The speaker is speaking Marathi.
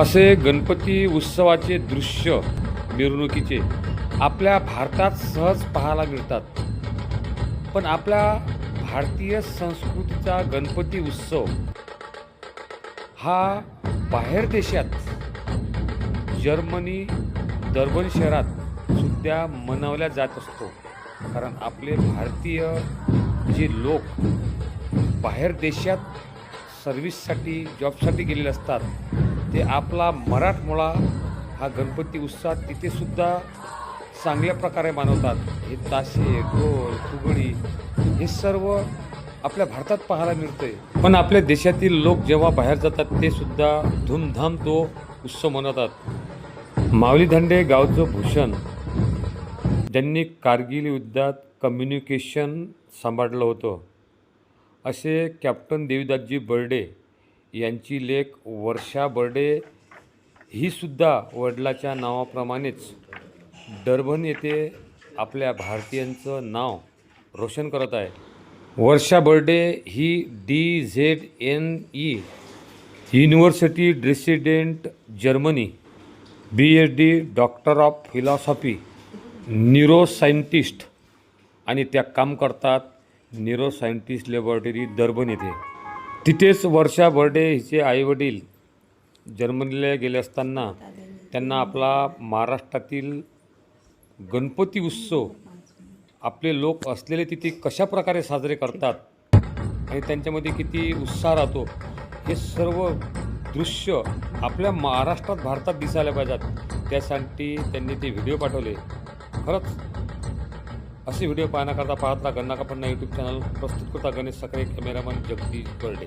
असे गणपती उत्सवाचे दृश्य मिरवणुकीचे आपल्या भारतात सहज पाहायला मिळतात. पण आपल्या भारतीय संस्कृतीचा गणपती उत्सव हा बाहेर देशात जर्मनी डर्बन शहरात सुद्धा मनवला जात असतो. कारण आपले भारतीय जे लोक बाहेर देशात सर्व्हिससाठी जॉबसाठी गेलेले असतात ते आपला मराठमोळा हा गणपती उत्सव तिथे सुद्धा चांगल्या प्रकारे मानवतात. हे ताशे, ढोल, फुगडी हे सर्व आपल्या भारतात पाहायला मिळतंय. पण आपल्या देशातील लोक जेव्हा बाहेर जातात ते सुद्धा धूमधाम तो उत्सव मनवतात. माऊली धांडे गावचं भूषण ज्यांनी कारगिल युद्धात कम्युनिकेशन सांभाळलं होतं असे कॅप्टन देवीदासजी बर्डे यांची लेक वर्षा बर्डे ही सुद्धा वडिलाच्या नावाप्रमाणेच डर्बन येथे आपल्या भारतीयांचं नाव रोशन करत आहे. वर्षा बर्डे ही DZNE university resident Germany PhD doctor of philosophy neuroscientist आणि त्या काम करतात न्यूरोसायंटिस्ट लॅबॉरेटरी डर्बन येथे. तिथेच वर्षा बर्डे हिचे आईवडील जर्मनीला गेले असताना त्यांना आपला महाराष्ट्रातील गणपती उत्सव आपले लोक असलेले तिथे कशा प्रकारे साजरे करतात आणि त्यांच्यामध्ये किती उत्साह राहतो हे सर्व दृश्य आपल्या महाराष्ट्रात भारतात दिसायला पाहिजेत. त्यासाठी त्यांनी ते व्हिडिओ पाठवले. खरंच असे व्हिडिओ पाहण्याकरता पाहता गन्ना कापडना यूट्यूब चॅनल प्रस्तुत करता गणेश सकरे, कॅमेरामन जगदीश बर्डे.